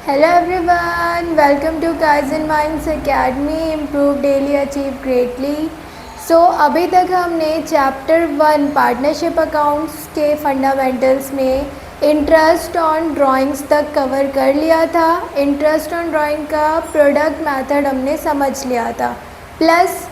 Hello everyone, welcome to Kaizen Minds Academy. Improve daily, achieve greatly. अभी तक हमने chapter 1 partnership accounts के fundamentals में इंटरेस्ट ऑन ड्राइंग्स तक कवर कर लिया था. इंटरेस्ट ऑन ड्राइंग का प्रोडक्ट मेथड हमने समझ लिया था, प्लस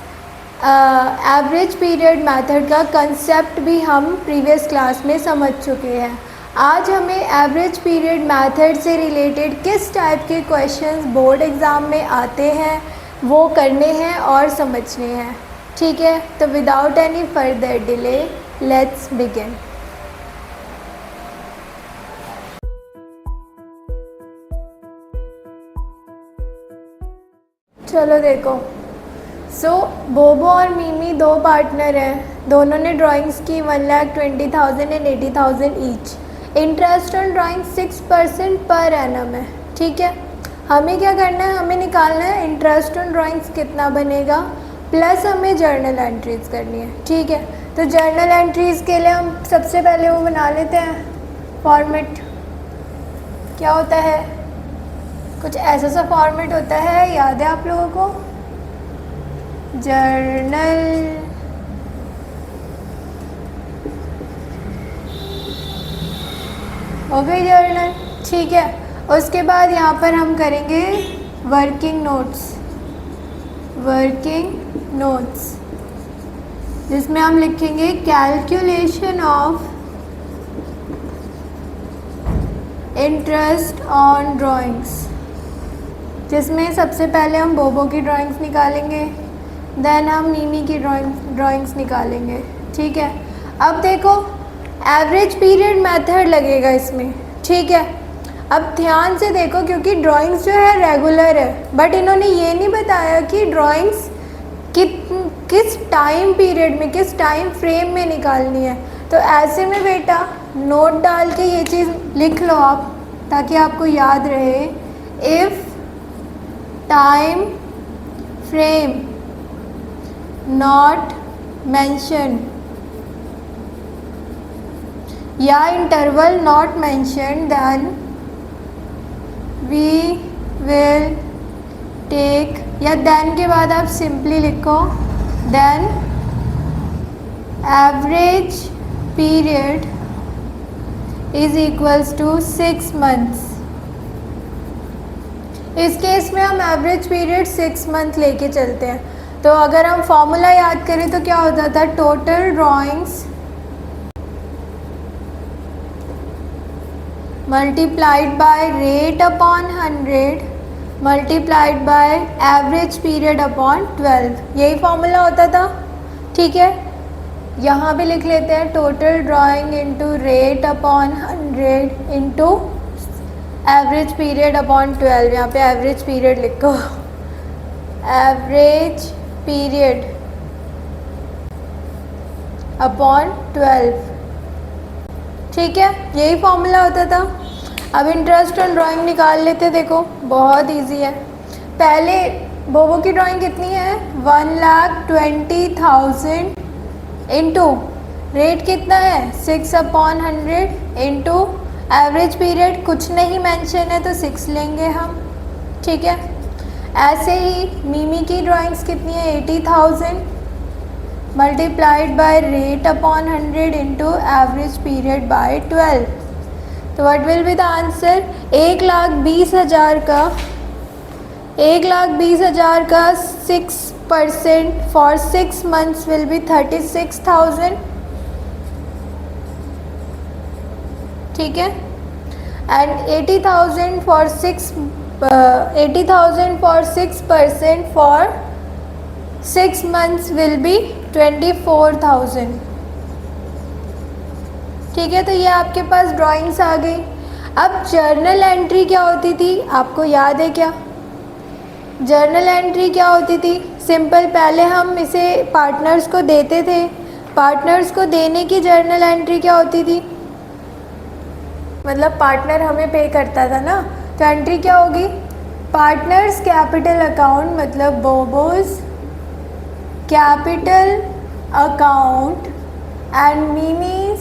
एवरेज पीरियड मेथड का कंसेप्ट भी हम प्रीवियस क्लास में समझ चुके हैं. आज हमें एवरेज पीरियड मेथड से रिलेटेड किस टाइप के क्वेश्चंस बोर्ड एग्ज़ाम में आते हैं वो करने हैं और समझने हैं. ठीक है, तो without any further delay let's begin. चलो देखो. बोबो और मीमी दो पार्टनर हैं. दोनों ने ड्राइंग्स की 1,20,000 and 80,000 each. Interest on drawing 6% per annum है. ठीक है, हमें क्या करना है, हमें निकालना है इंटरेस्ट ऑन ड्राइंग्स कितना बनेगा, प्लस हमें जर्नल एंट्रीज़ करनी है. ठीक है, तो जर्नल एंट्रीज़ के लिए हम सबसे पहले वो बना लेते हैं फॉर्मेट. क्या होता है, कुछ ऐसा सा फॉर्मेट होता है, याद है आप लोगों को, जर्नल हो गई जर्नल. ठीक है, उसके बाद यहाँ पर हम करेंगे वर्किंग नोट्स जिसमें हम लिखेंगे calculation of interest on drawings, जिसमें सबसे पहले हम बोबो की ड्राइंग्स निकालेंगे, देन हम मीमी की ड्राइंग्स निकालेंगे. ठीक है, अब देखो एवरेज पीरियड मेथड लगेगा इसमें. ठीक है, अब ध्यान से देखो क्योंकि ड्राइंग्स जो है रेगुलर है, बट इन्होंने ये नहीं बताया कि ड्राइंग्स किस टाइम पीरियड में, किस टाइम फ्रेम में निकालनी है. तो ऐसे में बेटा नोट डाल के ये चीज़ लिख लो आप, ताकि आपको याद रहे. If time frame not mention या interval not mention, then we will take, या देन के बाद आप सिंपली लिखो then average period is equals to 6 months. इस केस में हम एवरेज पीरियड 6 मंथ लेके चलते हैं. तो अगर हम फॉर्मूला याद करें तो क्या होता था, total drawings multiplied by rate upon 100 multiplied by average period upon 12. यही फॉर्मूला होता था. ठीक है, यहाँ भी लिख लेते हैं total drawing into rate upon 100 into average period upon 12. यहाँ पे एवरेज पीरियड लिखो, एवरेज पीरियड अपॉन 12. ठीक है, यही फॉर्मूला होता था. अब इंटरेस्ट ऑन ड्राइंग निकाल लेते. देखो बहुत इजी है. पहले बोबो की ड्राइंग कितनी है, 1,20,000 इंटू रेट कितना है 6/100 इंटू एवरेज पीरियड कुछ नहीं मेंशन है तो 6 लेंगे हम. ठीक है, ऐसे ही मीमी की ड्राइंग्स कितनी है, 80,000 multiplied by rate upon 100 into average period by 12. तो what will be the answer, 1,20,000 का 6% फॉर 6 मंथ्स विल बी 36,000. ठीक है, and 80,000 for 6% for 6 months will be 24,000. ठीक है, तो ये आपके पास ड्राइंग्स आ गई. अब जर्नल एंट्री क्या होती थी, आपको याद है क्या? जर्नल एंट्री क्या होती थी, सिंपल, पहले हम इसे पार्टनर्स को देते थे. पार्टनर्स को देने की जर्नल एंट्री क्या होती थी, मतलब पार्टनर हमें पे करता था ना, तो एंट्री क्या होगी, पार्टनर्स कैपिटल अकाउंट, मतलब Bobo's capital account and Mimi's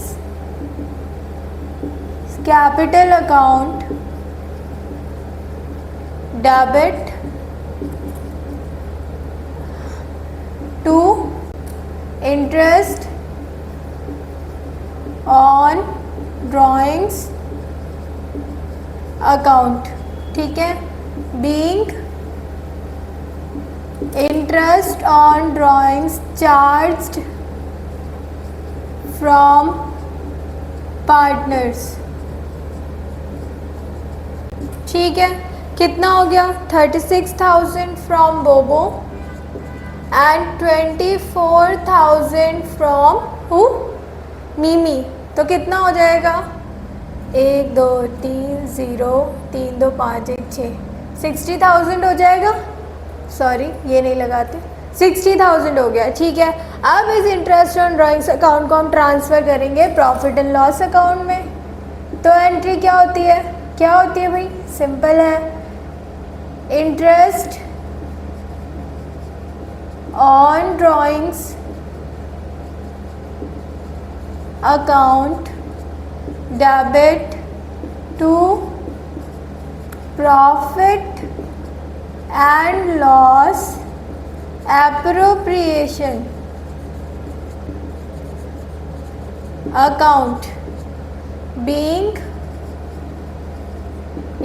capital account debit to interest on drawings account, ठीक है, being interest on drawings charged from partners, ठीक है। कितना हो गया? 36,000 फ्रॉम बोबो एंड 24,000 फ्रॉम हु? मीमी। तो कितना हो जाएगा? 1 2 3 0 3 2 5 1 6 60,000 हो जाएगा। सॉरी ये नहीं लगाते, 60,000 हो गया, ठीक है। अब इस इंटरेस्ट ऑन ड्राइंग्स अकाउंट को हम ट्रांसफ़र करेंगे प्रॉफिट एंड लॉस अकाउंट में। तो एंट्री क्या होती है? क्या होती है भाई? सिंपल है, interest on drawings account debit to profit and loss appropriation account being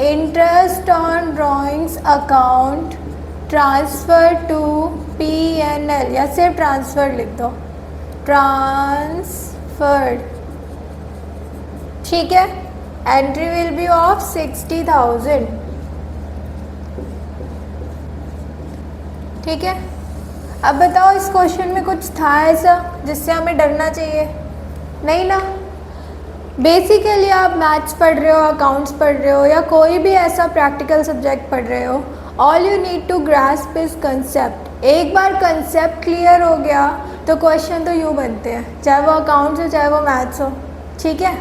interest on drawings account transfer to PNL, या सिर्फ ट्रांसफ़र लिख दो, ट्रांसफर्ड, ठीक है। एंट्री विल बी ऑफ 60,000, ठीक है। अब बताओ इस क्वेश्चन में कुछ था ऐसा जिससे हमें डरना चाहिए? नहीं ना। बेसिकली आप मैथ्स पढ़ रहे हो, अकाउंट्स पढ़ रहे हो, या कोई भी ऐसा प्रैक्टिकल सब्जेक्ट पढ़ रहे हो, all you need to grasp is concept. एक बार कंसेप्ट क्लियर हो गया तो क्वेश्चन तो यूँ बनते हैं, चाहे वो अकाउंट्स हो चाहे वो मैथ्स हो, ठीक है।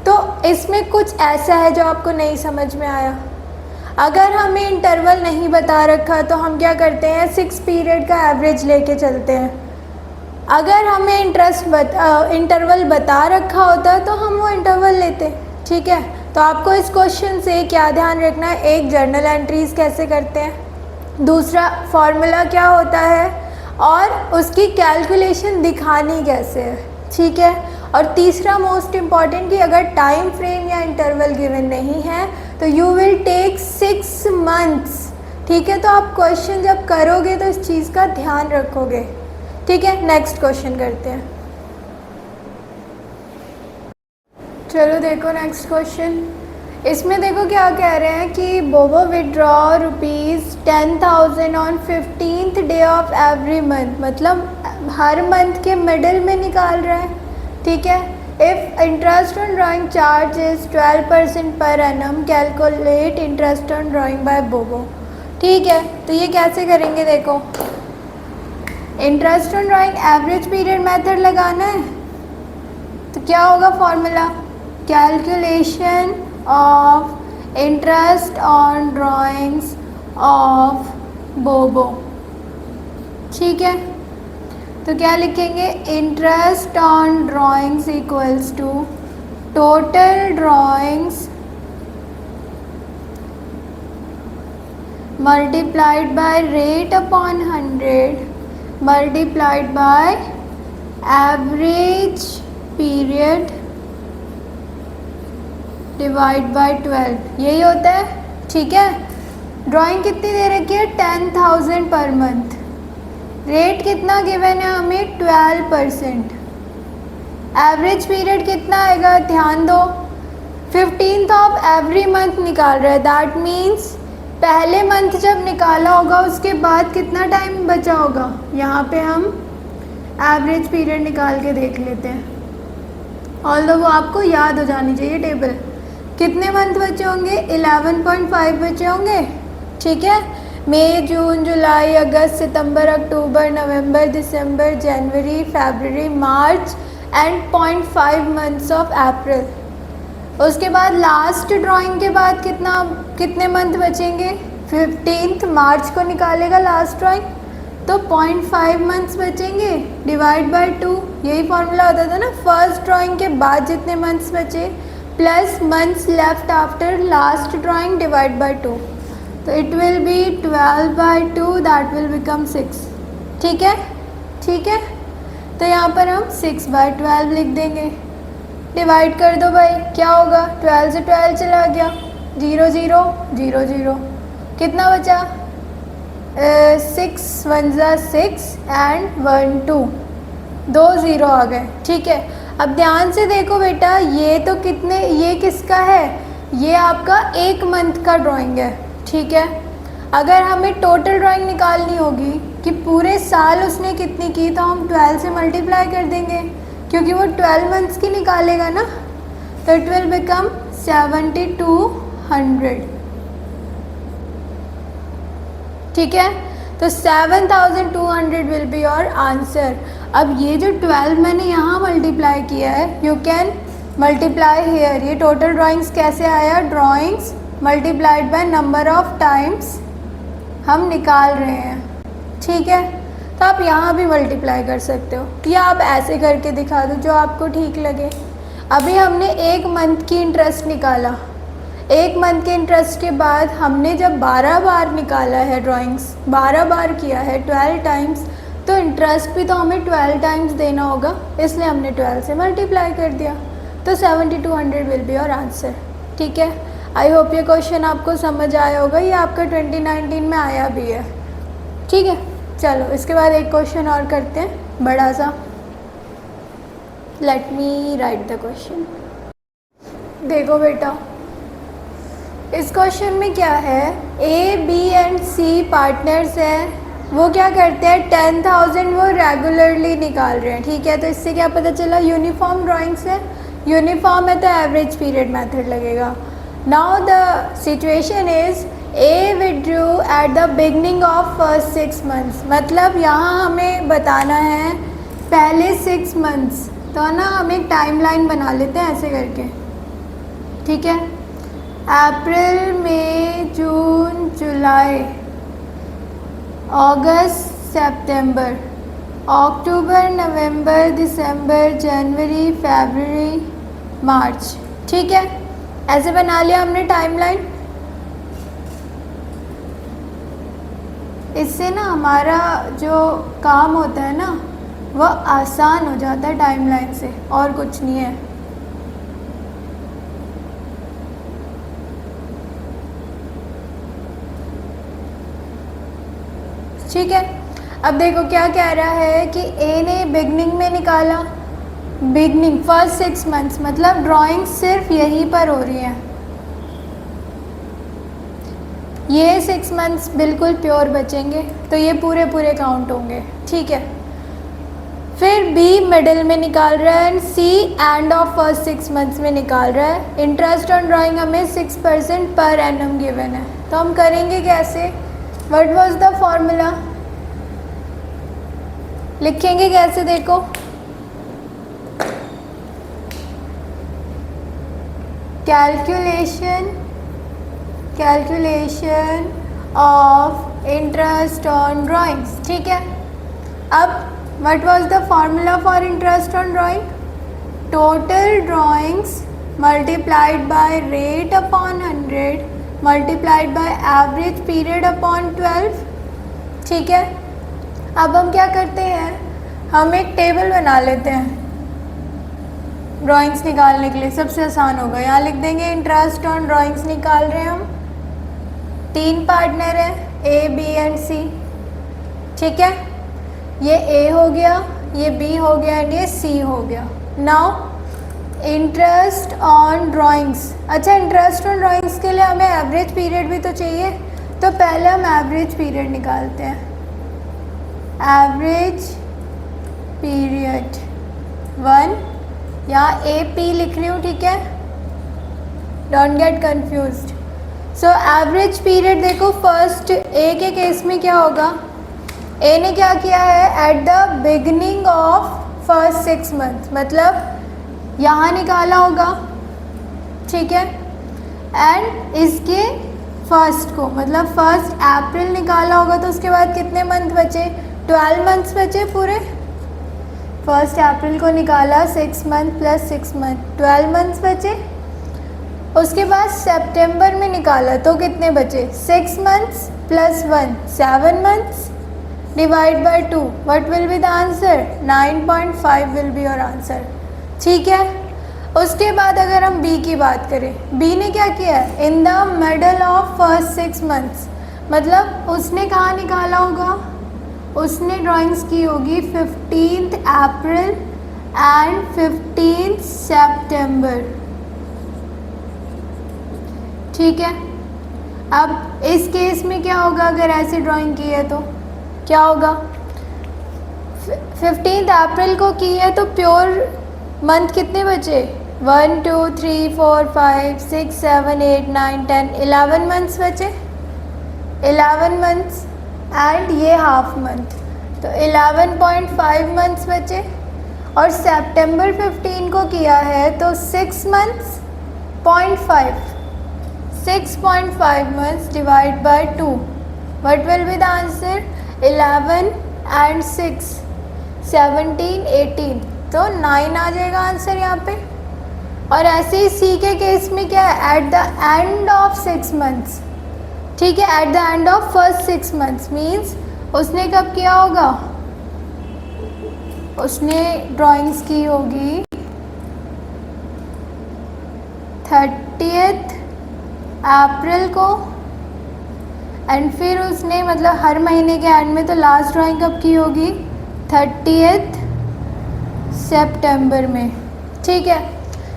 तो इसमें कुछ ऐसा है जो आपको नहीं समझ में आया। अगर हमें इंटरवल नहीं बता रखा तो हम क्या करते हैं? 6 पीरियड का एवरेज लेके चलते हैं। अगर हमें इंटरवल बता रखा होता तो हम वो इंटरवल लेते, ठीक है। तो आपको इस क्वेश्चन से क्या ध्यान रखना है? एक, जर्नल एंट्रीज कैसे करते हैं, दूसरा फॉर्मूला क्या होता है, और उसकी कैलकुलेशन दिखानी कैसे है, ठीक है। और तीसरा मोस्ट इम्पॉर्टेंट कि अगर टाइम फ्रेम या इंटरवल गिवन नहीं है तो यू विल टेक 6 मंथ्स, ठीक है। तो आप क्वेश्चन जब करोगे तो इस चीज़ का ध्यान रखोगे, ठीक है। नेक्स्ट क्वेश्चन करते हैं। चलो देखो नेक्स्ट क्वेश्चन। इसमें देखो क्या कह रहे हैं कि बोबो withdraw ₹10,000 on 15th day of every month, मतलब हर मंथ के मिडिल में निकाल रहा है, ठीक है। If interest on drawing charge is 12% per annum, calculate interest on drawing by बोबो, ठीक है। तो ये कैसे करेंगे? देखो, interest on drawing average period method लगाना है, तो क्या होगा formula? Calculation of interest on drawings of बोबो, ठीक है। तो क्या लिखेंगे? Interest on drawings equals to total drawings multiplied by rate upon 100 multiplied by average period divide by 12, यही होता है, ठीक है। ड्राइंग कितनी दे रखी है? 10,000 पर मंथ। रेट कितना गिवन है हमें? 12%। एवरेज पीरियड कितना आएगा? ध्यान दो, 15th ऑफ एवरी मंथ निकाल रहा है, दैट मीन्स पहले मंथ जब निकाला होगा उसके बाद कितना टाइम बचा होगा। यहाँ पे हम एवरेज पीरियड निकाल के देख लेते हैं, ऑल्दो वो आपको याद हो जानी चाहिए टेबल। कितने मंथ बचे होंगे? 11.5 बचे होंगे, ठीक है। मई, जून, जुलाई, अगस्त, सितंबर, अक्टूबर, नवंबर, दिसंबर, जनवरी, फरवरी, मार्च एंड 0.5 मंथ्स ऑफ अप्रैल। उसके बाद लास्ट ड्राइंग के बाद कितने मंथ बचेंगे? 15th मार्च को निकालेगा लास्ट ड्राइंग, तो 0.5 मंथ्स बचेंगे, डिवाइड बाय 2, यही फॉर्मूला होता था ना। फर्स्ट ड्राइंग के बाद जितने मंथ्स बचे plus months left after last drawing divide by 2। तो it will B 12/2, that will become 6। ठीक है, ठीक है। तो यहाँ पर हम 6/12 लिख देंगे। डिवाइड कर दो भाई, क्या होगा, 12 से 12 चला गया, 0 0 0 0, कितना बचा, 6 1 ज़ा 6 एंड 1 2, 2 0 आ गए। ठीक है, अब ध्यान से देखो बेटा, ये तो कितने, ये किसका है, ये आपका 1 मंथ का ड्राइंग है। ठीक है, अगर हमें टोटल ड्राइंग निकालनी होगी कि पूरे साल उसने कितनी की, तो हम 12 से मल्टीप्लाई कर देंगे, क्योंकि वो 12 मंथ्स की निकालेगा ना। तो इट विल बिकम 7200। ठीक है, तो 7200 विल बी योर आंसर। अब ये जो 12 मैंने यहाँ मल्टीप्लाई किया है, यू कैन मल्टीप्लाई हेयर। ये टोटल ड्राइंग्स कैसे आया, drawings multiplied by number of times हम निकाल रहे हैं। ठीक है, तो आप यहाँ भी मल्टीप्लाई कर सकते हो, या आप ऐसे करके दिखा दो जो आपको ठीक लगे। अभी हमने 1 मंथ की इंटरेस्ट निकाला, 1 मंथ के इंटरेस्ट के बाद हमने जब 12 बार निकाला है, ड्राइंग्स 12 बार किया है, 12 टाइम्स, तो इंटरेस्ट भी तो हमें 12 टाइम्स देना होगा, इसलिए हमने 12 से मल्टीप्लाई कर दिया। तो 7200 विल बी योर आंसर। ठीक है, आई होप ये क्वेश्चन आपको समझ आया होगा, ये आपका 2019 में आया भी है। ठीक है, चलो इसके बाद एक क्वेश्चन और करते हैं बड़ा सा। Let me write the question. देखो बेटा, इस क्वेश्चन में क्या है, A B and C partners हैं, वो क्या करते हैं, 10,000 वो रेगुलरली निकाल रहे हैं। ठीक है, तो इससे क्या पता चला, यूनिफॉर्म ड्राइंग्स है, यूनिफॉर्म है तो एवरेज पीरियड मेथड लगेगा। Now the situation is a withdrew at the beginning of first 6 months, मतलब यहाँ हमें बताना है पहले 6 मंथ्स, तो ना हम एक टाइमलाइन बना लेते हैं ऐसे करके। ठीक है, अप्रैल मई जून जुलाई अगस्त सितंबर अक्टूबर नवंबर दिसंबर जनवरी फरवरी मार्च। ठीक है, ऐसे बना लिया हमने टाइमलाइन। इससे ना हमारा जो काम होता है ना, वह आसान हो जाता है टाइमलाइन से, और कुछ नहीं है। ठीक है, अब देखो क्या कह रहा है कि ए ने बिगनिंग में निकाला, बिगनिंग फर्स्ट 6 मंथ्स, मतलब ड्राइंग सिर्फ यहीं पर हो रही है, ये 6 मंथ्स बिल्कुल प्योर बचेंगे, तो ये पूरे पूरे काउंट होंगे। ठीक है, फिर बी मिडिल में निकाल रहा है and C end of first 6 months में निकाल रहा है। इंटरेस्ट ऑन ड्राइंग हमें 6% पर एनम गिवन है, तो हम करेंगे कैसे, व्हाट वाज द फॉर्मूला, लिखेंगे कैसे, देखो calculation of interest on drawings. ठीक है, अब what was the formula for interest on drawing, total drawings multiplied by rate upon 100 multiplied by average period upon 12। ठीक है, अब हम क्या करते हैं, हम एक टेबल बना लेते हैं ड्राइंग्स निकालने के लिए, सबसे आसान होगा। यहाँ लिख देंगे इंटरेस्ट ऑन ड्राइंग्स निकाल रहे हैं हम, 3 पार्टनर हैं ए बी एंड सी। ठीक है, ये ए हो गया, ये बी हो गया एंड ये सी हो गया। नाउ इंटरेस्ट ऑन ड्राइंग्स, अच्छा इंटरेस्ट ऑन ड्राइंग्स के लिए हमें एवरेज पीरियड भी तो चाहिए, तो पहले हम एवरेज पीरियड निकालते हैं। एवरेज पीरियड 1, यहाँ ए पी लिख रही हूँ। ठीक है, don't get confused. So average period देखो, फर्स्ट ए के केस में क्या होगा, ए ने क्या किया है, at the beginning of first 6 month, मतलब यहाँ निकाला होगा। ठीक है, एंड इसके फर्स्ट को, मतलब फर्स्ट अप्रैल निकाला होगा, तो उसके बाद कितने मंथ बचे, 12 मंथ्स बचे पूरे। फर्स्ट अप्रैल को निकाला, 6 मंथ प्लस 6 मंथ, 12 मंथ्स बचे। उसके बाद सितंबर में निकाला तो कितने बचे, 6 months plus 1 7 months divide by 2, what will be the answer, 9.5 will be your answer. ठीक है। उसके बाद अगर हम बी की बात करें, बी ने क्या किया है, in the middle of first 6 months, मतलब उसने कहाँ निकाला होगा, उसने ड्राइंग्स की होगी 15 अप्रैल एंड 15 सितंबर। ठीक है। अब इस केस में क्या होगा, अगर ऐसी ड्राइंग की है तो क्या होगा, 15 अप्रैल को की है तो प्योर मंथ कितने बचे, 1 2 3 4 5 6 7 8 9 10 11 मंथ्स बचे, 11 मंथ्स एंड ये हाफ मंथ, तो 11.5 मंथ्स बचे। और सितंबर 15 को किया है तो 6 months 6.5 months divide by 2, what will be the answer, 11 and 6 17 18, तो 9 आ जाएगा आंसर यहाँ पे। और ऐसे ही सी के केस में क्या है, at the end of 6 months. ठीक है, at the end of first 6 months means उसने कब किया होगा, उसने ड्राइंग्स की होगी 30 अप्रैल को एंड फिर उसने मतलब हर महीने के एंड में तो लास्ट ड्राइंग कब की होगी, 30 सितंबर में। ठीक है,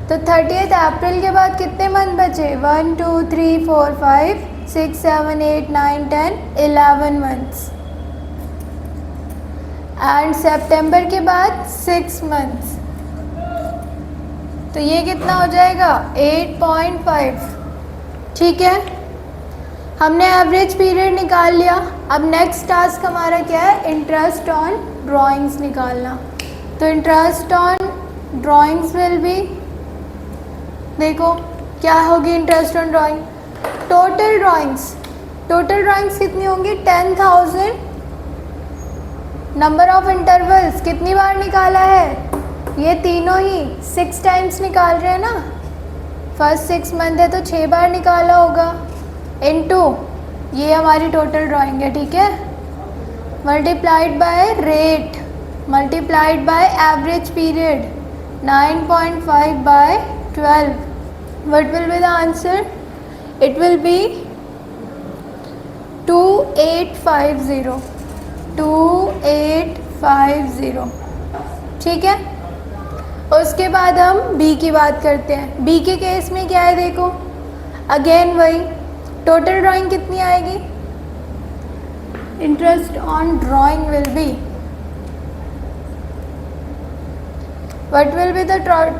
तो 30 अप्रैल के बाद कितने मंथ बचे, 1 2 3 4 5 6 7 8 9 10 11 मंथ्स एंड सितंबर के बाद 6 मंथ्स, तो ये कितना हो जाएगा 8.5। ठीक है, हमने एवरेज पीरियड निकाल लिया। अब नेक्स्ट टास्क हमारा क्या है, इंटरेस्ट ऑन ड्राइंग्स निकालना। तो interest on drawings will be, देखो क्या होगी interest on drawing, total drawings कितनी होंगी, 10,000। नंबर ऑफ इंटरवल्स कितनी बार निकाला है, ये तीनों ही 6 टाइम्स निकाल रहे हैं ना, फर्स्ट 6 मंथ है तो 6 बार निकाला होगा, इनटू ये हमारी टोटल ड्राइंग है। ठीक है, multiplied by rate multiplied by average period 9.5 by 12, what will be the answer, it will be 2850। ठीक है, उसके बाद हम बी की बात करते हैं। बी के केस में क्या है, देखो अगेन वही टोटल ड्राइंग कितनी आएगी, interest on drawing will be, what will be the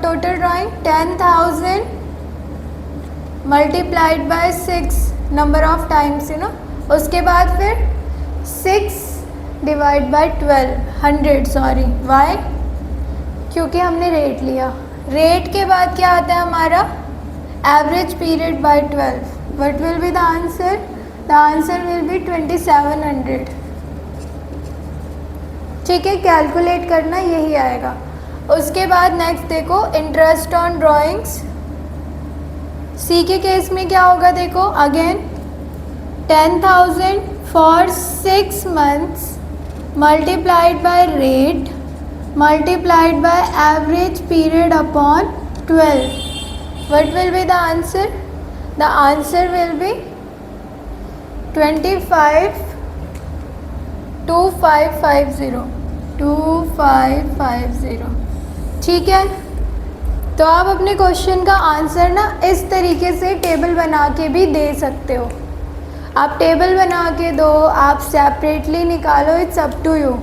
total drawing, 10,000 multiplied by 6 number of times, है ना। उसके बाद फिर 6 डिवाइड बाय 12 100, सॉरी वाई, क्योंकि हमने रेट लिया। रेट के बाद क्या आता है हमारा, average period by 12, what will be the answer, the answer will be 2700। ठीक है, कैलकुलेट करना यही आएगा। उसके बाद नेक्स्ट देखो इंटरेस्ट ऑन ड्राइंग्स, सी के केस में क्या होगा, देखो again 10,000 for 6 months multiplied by rate multiplied by average period upon 12, what will be the answer, the answer will be 2550। ठीक है, तो आप अपने क्वेश्चन का आंसर ना इस तरीके से टेबल बना के भी दे सकते हो। आप टेबल बना के दो, आप सेपरेटली निकालो, it's up to you.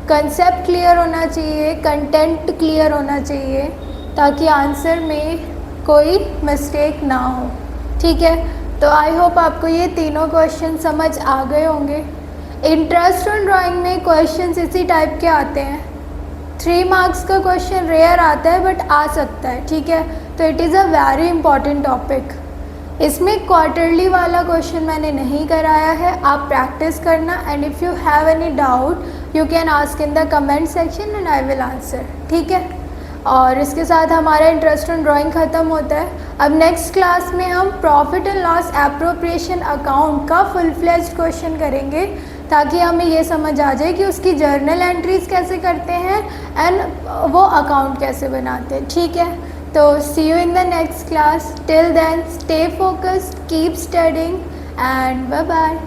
Concept clear होना चाहिए, कंटेंट क्लियर होना चाहिए, ताकि आंसर में कोई मिस्टेक ना हो। ठीक है, तो आई होप आपको ये तीनों क्वेश्चन समझ आ गए होंगे। इंटरेस्ट ऑन ड्राइंग में क्वेश्चंस इसी टाइप के आते हैं। 3 मार्क्स का क्वेश्चन रेयर आता है बट आ सकता है। ठीक है, तो it is a very important topic. इसमें क्वार्टरली वाला क्वेश्चन मैंने नहीं कराया है, आप प्रैक्टिस करना, and if you have any doubt you can ask in the comment section and I will answer. ठीक है, और इसके साथ हमारा इंटरेस्ट इन ड्राइंग ख़त्म होता है। अब नेक्स्ट क्लास में हम profit and loss appropriation account का फुल फ्लेज्ड क्वेश्चन करेंगे, ताकि हमें ये समझ आ जाए कि उसकी जर्नल एंट्रीज कैसे करते हैं एंड वो अकाउंट कैसे बनाते हैं। ठीक है, तो see you in the next class. Till then stay focused, keep studying and bye bye.